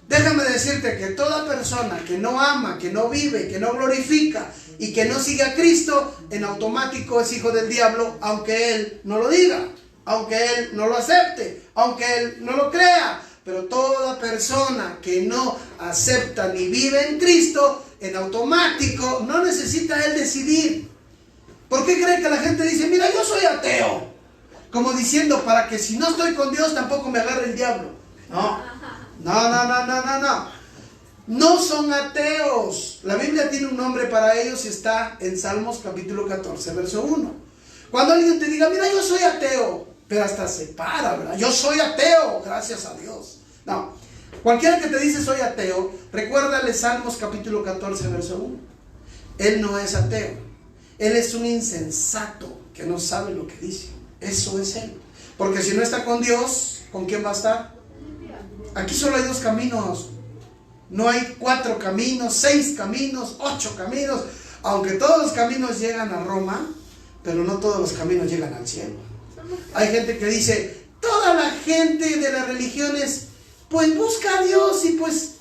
[SPEAKER 1] Déjame decirte que toda persona que no ama, que no vive, que no glorifica y que no sigue a Cristo, en automático es hijo del diablo, aunque él no lo diga, aunque él no lo acepte, aunque él no lo crea. Pero toda persona que no acepta ni vive en Cristo, en automático, no necesita él decidir. ¿Por qué cree que la gente dice: mira, yo soy ateo? Como diciendo, para que si no estoy con Dios tampoco me agarre el diablo. No. No son ateos. La Biblia tiene un nombre para ellos y está en Salmos capítulo 14, verso 1. Cuando alguien te diga: mira, yo soy ateo, pero hasta se para, ¿verdad? Yo soy ateo, gracias a Dios. No. Cualquiera que te dice soy ateo, recuérdale Salmos capítulo 14, verso 1. Él no es ateo. Él es un insensato que no sabe lo que dice. Eso es él. Porque si no está con Dios, ¿con quién va a estar? Aquí solo hay dos caminos. No hay 4 caminos, 6 caminos, 8 caminos. Aunque todos los caminos llegan a Roma, pero no todos los caminos llegan al cielo. Hay gente que dice: todos toda la gente de las religiones, pues busca a Dios y pues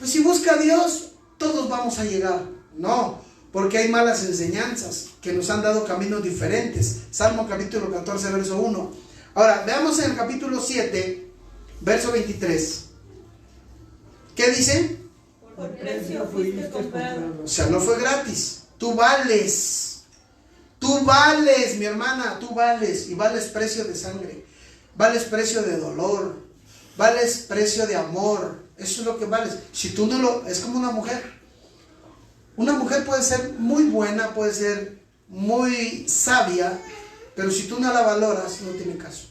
[SPEAKER 1] si busca a Dios, todos vamos a llegar. No, porque hay malas enseñanzas que nos han dado caminos diferentes. Salmo capítulo 14, verso 1. Ahora, veamos en el capítulo 7, verso 23. ¿Qué dice?
[SPEAKER 3] Por precio fuiste comprado.
[SPEAKER 1] O sea, no fue gratis. Tú vales. Tú vales, mi hermana, tú vales. Y vales precio de sangre. Vales precio de dolor. Vales precio de amor. Eso es lo que vales. Si tú no lo... Es como una mujer. Una mujer puede ser muy buena, puede ser muy sabia, pero si tú no la valoras, no tiene caso.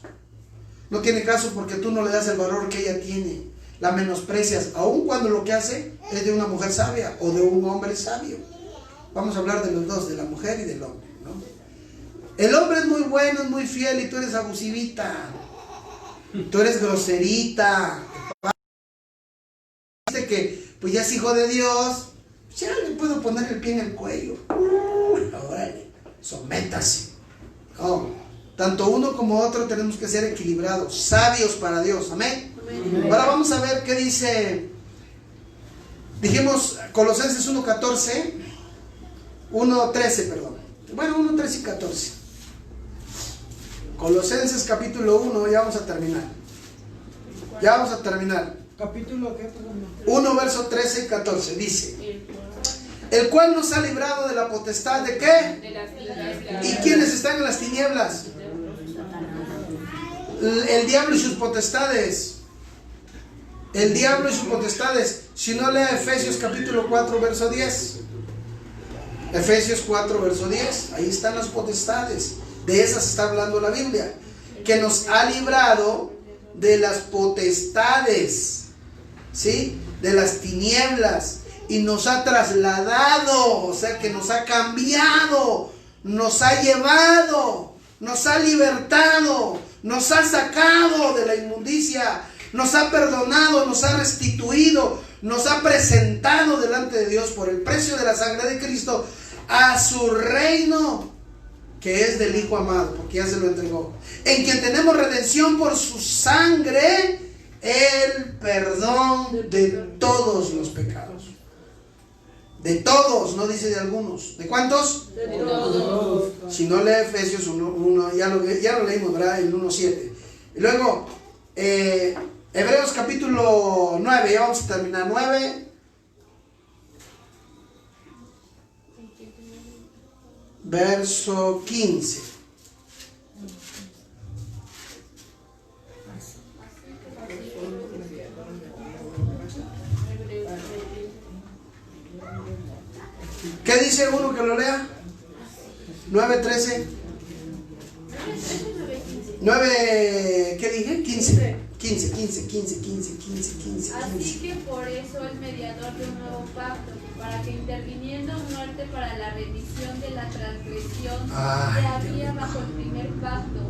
[SPEAKER 1] No tiene caso porque tú no le das el valor que ella tiene. La menosprecias, aun cuando lo que hace es de una mujer sabia o de un hombre sabio. Vamos a hablar de los dos, de la mujer y del hombre, ¿no? El hombre es muy bueno, es muy fiel y tú eres abusivita. Tú eres groserita. Dice que pues ya es hijo de Dios, ya le puedo poner el pie en el cuello. Órale, sométase. No, tanto uno como otro tenemos que ser equilibrados, sabios para Dios. Amén. Ahora vamos a ver qué dice. Dijimos Colosenses 1:14, 1:13, perdón. Bueno, 1:13 y 14. Colosenses capítulo 1, ya vamos a terminar. Ya vamos a terminar.
[SPEAKER 3] ¿Capítulo qué?
[SPEAKER 1] 1 verso 13 y 14 dice: el cual nos ha librado de la potestad de ¿qué?
[SPEAKER 4] De las tinieblas.
[SPEAKER 1] ¿Y quiénes están en las tinieblas? El diablo y sus potestades. El diablo y sus potestades. Si no, lea Efesios capítulo 4 verso 10. Efesios 4 verso 10. Ahí están las potestades. De esas está hablando la Biblia. Que nos ha librado de las potestades, ¿sí? De las tinieblas. Y nos ha trasladado, o sea que nos ha cambiado, nos ha llevado, nos ha libertado, nos ha sacado de la inmundicia, nos ha perdonado, nos ha restituido, nos ha presentado delante de Dios por el precio de la sangre de Cristo a su reino, que es del Hijo amado, porque ya se lo entregó, en quien tenemos redención por su sangre, el perdón de todos los pecados. De todos, no dice de algunos. ¿De cuántos?
[SPEAKER 4] De todos.
[SPEAKER 1] Si no lee Efesios 1, ya lo leímos, ¿verdad? El 1:7. Y luego, Hebreos capítulo 9, ya vamos a terminar. 9, verso 15. ¿Qué dice uno que lo lea? 9:13. 9, ¿qué dije? 15. 15.
[SPEAKER 2] Así que por eso es mediador de un nuevo pacto, para que interviniendo muerte para la remisión de la transgresión que había bajo el primer pacto.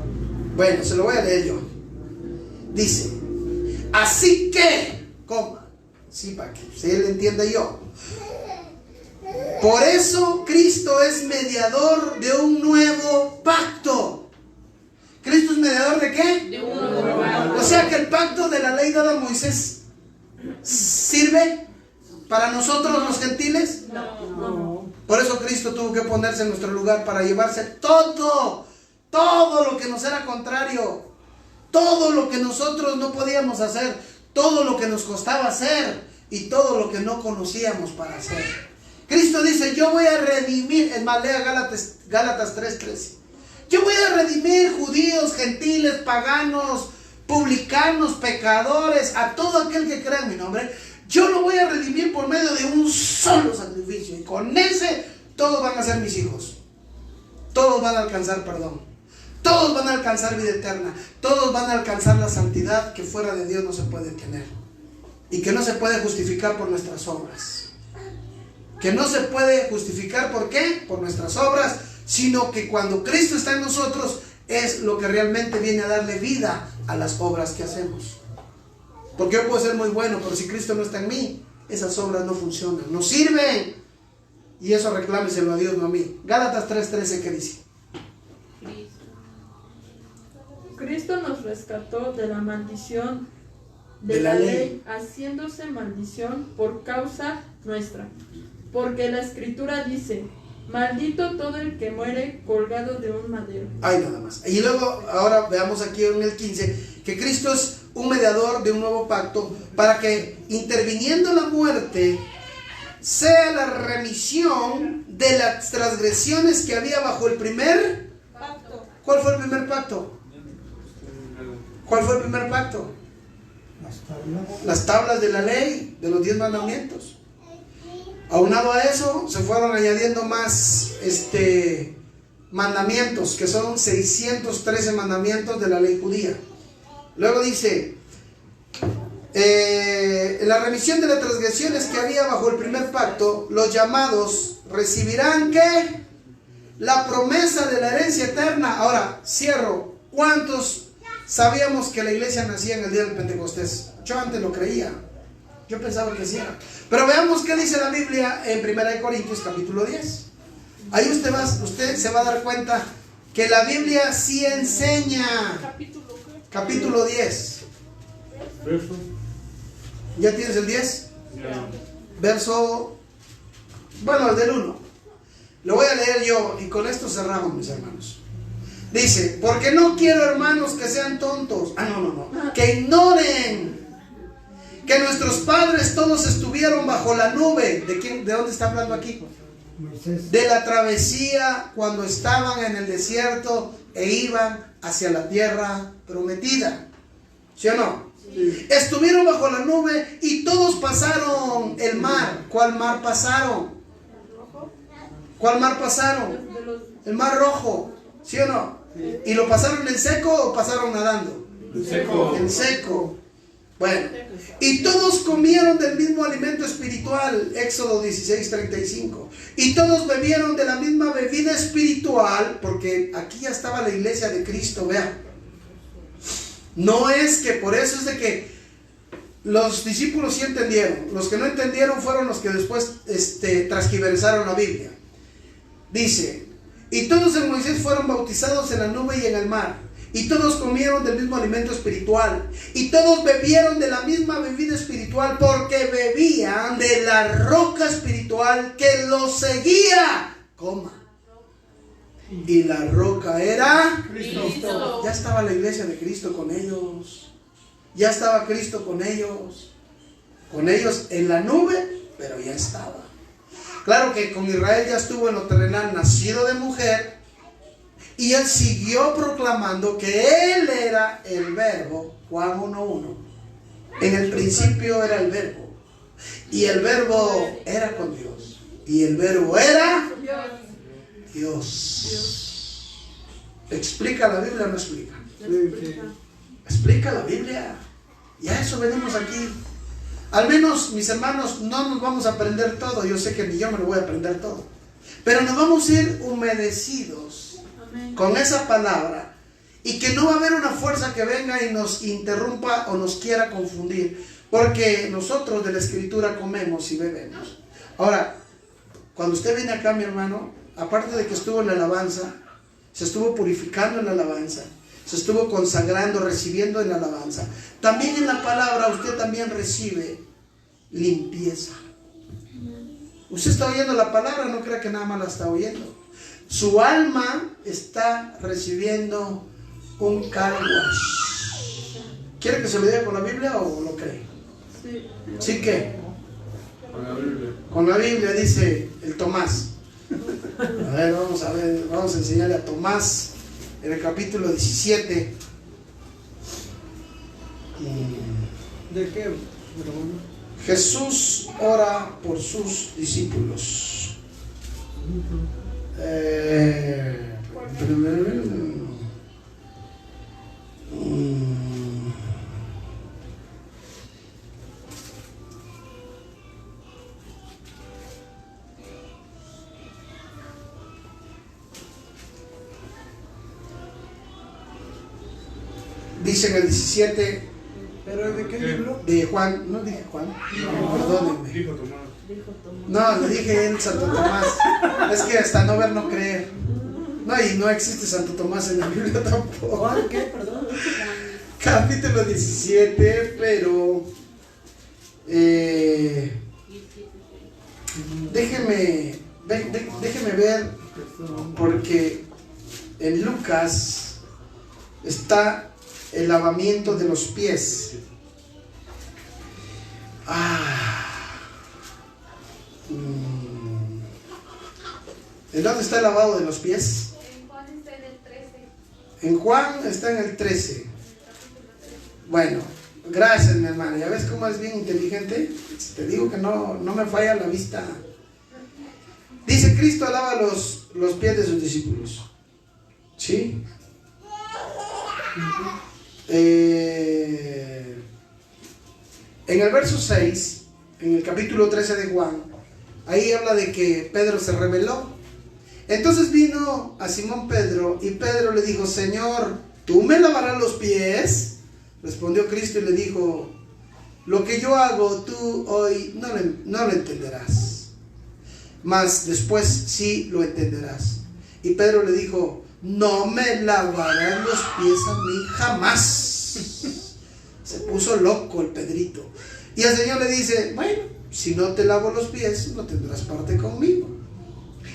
[SPEAKER 1] Bueno, se lo voy a leer yo. Dice: así que, coma, sí, para que si él entienda yo. Por eso Cristo es mediador de un nuevo pacto. ¿Cristo es mediador de qué?
[SPEAKER 4] De un nuevo pacto.
[SPEAKER 1] O sea que el pacto de la ley dada a Moisés ¿sirve para nosotros los gentiles?
[SPEAKER 3] No.
[SPEAKER 1] Por eso Cristo tuvo que ponerse en nuestro lugar para llevarse todo lo que nos era contrario, todo lo que nosotros no podíamos hacer, todo lo que nos costaba hacer y todo lo que no conocíamos para hacer. Cristo dice: yo voy a redimir. Es más, lea Gálatas 3:13. Yo voy a redimir judíos, gentiles, paganos, publicanos, pecadores, a todo aquel que crea en mi nombre. Yo lo voy a redimir por medio de un solo sacrificio. Y con ese todos van a ser mis hijos. Todos van a alcanzar perdón. Todos van a alcanzar vida eterna. Todos van a alcanzar la santidad que fuera de Dios no se puede tener. Y que no se puede justificar por nuestras obras. Que no se puede justificar, ¿por qué? Por nuestras obras, sino que cuando Cristo está en nosotros es lo que realmente viene a darle vida a las obras que hacemos. Porque yo puedo ser muy bueno, pero si Cristo no está en mí, esas obras no funcionan, no sirven. Y eso reclámeselo a Dios, no a mí. Gálatas 3:13, ¿qué dice?
[SPEAKER 5] Cristo nos rescató de la maldición
[SPEAKER 1] De la ley.
[SPEAKER 5] haciéndose maldición por causa nuestra. Porque la Escritura dice, maldito todo el que muere colgado de un madero.
[SPEAKER 1] Hay nada más. Y luego, ahora veamos aquí en el 15, que Cristo es un mediador de un nuevo pacto para que, interviniendo la muerte, sea la remisión de las transgresiones que había bajo el primer
[SPEAKER 4] Pacto.
[SPEAKER 1] ¿Cuál fue el primer pacto? ¿Cuál fue el primer pacto?
[SPEAKER 3] Las tablas.
[SPEAKER 1] Las tablas de la ley, de los 10 mandamientos. Aunado a eso, se fueron añadiendo más mandamientos, que son 613 mandamientos de la ley judía. Luego dice, la remisión de las transgresiones que había bajo el primer pacto, los llamados recibirán ¿qué? La promesa de la herencia eterna. Ahora, cierro. ¿Cuántos sabíamos que la iglesia nacía en el día del Pentecostés? Yo antes lo creía. Yo pensaba que sí era. Pero veamos qué dice la Biblia en 1 Corintios capítulo 10. Ahí usted se va a dar cuenta que la Biblia sí enseña. Capítulo 10. ¿Ya tienes el 10? Verso, bueno, el del 1. Lo voy a leer yo y con esto cerramos, mis hermanos. Dice, porque no quiero, hermanos, que sean tontos. Que ignoren que nuestros padres todos estuvieron bajo la nube. ¿De quién? ¿De dónde está hablando aquí?
[SPEAKER 3] Moisés.
[SPEAKER 1] De la travesía cuando estaban en el desierto e iban hacia la tierra prometida. ¿Sí o no? Sí. Estuvieron bajo la nube y todos pasaron el mar. ¿Cuál mar pasaron? ¿Cuál mar pasaron? El mar Rojo. ¿Sí o no? Sí. ¿Y lo pasaron en seco o pasaron nadando?
[SPEAKER 6] En seco.
[SPEAKER 1] En seco. Bueno, y todos comieron del mismo alimento espiritual, Éxodo 16:35. Y todos bebieron de la misma bebida espiritual, porque aquí ya estaba la iglesia de Cristo, vean. No es que por eso es de que los discípulos sí entendieron. Los que no entendieron fueron los que después transgiversaron la Biblia. Dice, y todos en Moisés fueron bautizados en la nube y en el mar. Y todos comieron del mismo alimento espiritual. Y todos bebieron de la misma bebida espiritual, porque bebían de la roca espiritual que los seguía. Coma. Y la roca era
[SPEAKER 4] Cristo.
[SPEAKER 1] Ya estaba la iglesia de Cristo con ellos. Ya estaba Cristo con ellos. Con ellos en la nube, pero ya estaba. Claro que con Israel ya estuvo en lo terrenal, nacido de mujer. Y él siguió proclamando que él era el verbo, Juan 1:1. En el principio era el verbo. Y el verbo era con Dios. Y el verbo era Dios. ¿Explica la Biblia o no explica? Explica la Biblia. Y a eso venimos aquí. Al menos, mis hermanos, no nos vamos a aprender todo. Yo sé que ni yo me lo voy a aprender todo. Pero nos vamos a ir humedecidos con esa palabra, y que no va a haber una fuerza que venga y nos interrumpa o nos quiera confundir, porque nosotros de la Escritura comemos y bebemos. Ahora, cuando usted viene acá, mi hermano, aparte de que estuvo en la alabanza, se estuvo purificando en la alabanza, se estuvo consagrando, recibiendo en la alabanza, también en la palabra usted también recibe limpieza. Usted está oyendo la palabra, no crea que nada más la está oyendo. Su alma está recibiendo un car wash. ¿Quiere que se lo diga con la Biblia o lo cree?
[SPEAKER 5] Sí.
[SPEAKER 1] ¿Sí qué?
[SPEAKER 6] Con la Biblia.
[SPEAKER 1] Con la Biblia dice el Tomás. A ver, vamos a enseñarle a Tomás en el capítulo 17.
[SPEAKER 3] ¿De qué?
[SPEAKER 1] Jesús ora por sus discípulos. Dice en el 17.
[SPEAKER 3] ¿Pero de qué libro?
[SPEAKER 1] De Juan, no dije Juan, no, perdónenme.
[SPEAKER 6] Dijo Tomás.
[SPEAKER 1] No, le dije en Santo Tomás. Es que hasta no ver, no creer. No, y no existe Santo Tomás en la Biblia tampoco.
[SPEAKER 3] ¿Juan qué? Perdón.
[SPEAKER 1] capítulo 17, pero déjeme ver, porque en Lucas está el lavamiento de los pies. ¿En dónde está el lavado de los pies?
[SPEAKER 2] En Juan está en el 13.
[SPEAKER 1] En Juan está en el 13. Bueno, gracias mi hermana. ¿Ya ves cómo es bien inteligente? Te digo que no me falla la vista. Dice, Cristo lava los pies de sus discípulos. ¿Sí? En el verso 6, en el capítulo 13 de Juan, ahí habla de que Pedro se rebeló. Entonces vino a Simón Pedro y Pedro le dijo, Señor, ¿tú me lavarás los pies? Respondió Cristo y le dijo, lo que yo hago tú hoy no lo entenderás, mas después sí lo entenderás. Y Pedro le dijo, no me lavarán los pies a mí jamás. Se puso loco el Pedrito. Y el Señor le dice, bueno, si no te lavo los pies, no tendrás parte conmigo.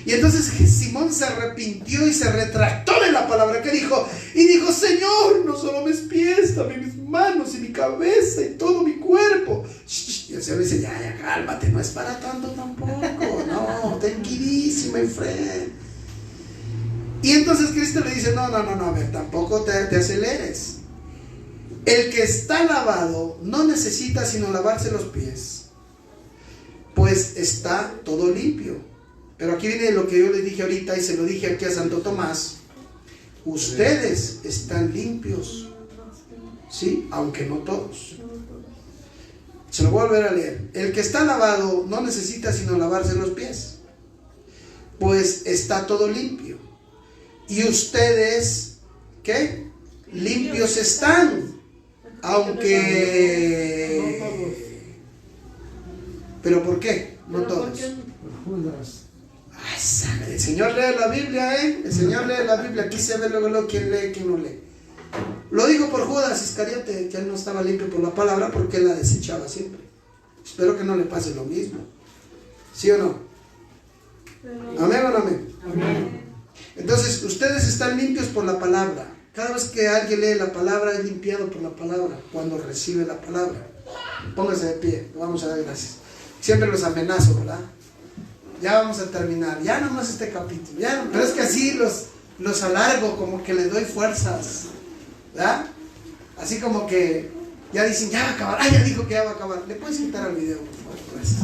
[SPEAKER 1] Y entonces Simón se arrepintió y se retractó de la palabra que dijo. Y dijo, Señor, no solo mis pies, también mis manos y mi cabeza y todo mi cuerpo. Y el Señor dice, ya, cálmate, no es para tanto tampoco. No, ten easy, my friend. Y entonces Cristo le dice, no, a ver, tampoco te aceleres. El que está lavado no necesita sino lavarse los pies, pues está todo limpio. Pero aquí viene lo que yo les dije ahorita y se lo dije aquí a Santo Tomás. Ustedes están limpios, ¿sí? Aunque no todos. Se lo voy a volver a leer. El que está lavado no necesita sino lavarse los pies, pues está todo limpio. Y ustedes, ¿qué? Limpios están, aunque... ¿Pero por qué? No todos. El Señor lee la Biblia, El Señor lee la Biblia. Aquí se ve luego quién lee, quién no lee. Lo dijo por Judas Iscariote, que él no estaba limpio por la palabra porque él la desechaba siempre. Espero que no le pase lo mismo. ¿Sí o no? ¿Amén o no amén?
[SPEAKER 5] Amén.
[SPEAKER 1] Entonces, ustedes están limpios por la palabra. Cada vez que alguien lee la palabra es limpiado por la palabra, cuando recibe la palabra. Póngase de pie, vamos a dar gracias. Siempre los amenazo, ¿verdad? Ya vamos a terminar, ya nomás este capítulo, ya, pero es que así los alargo, como que les doy fuerzas, ¿verdad? Así como que ya dicen, ya va a acabar, ya dijo que ya va a acabar. ¿Le puedes quitar el video, por favor? Gracias.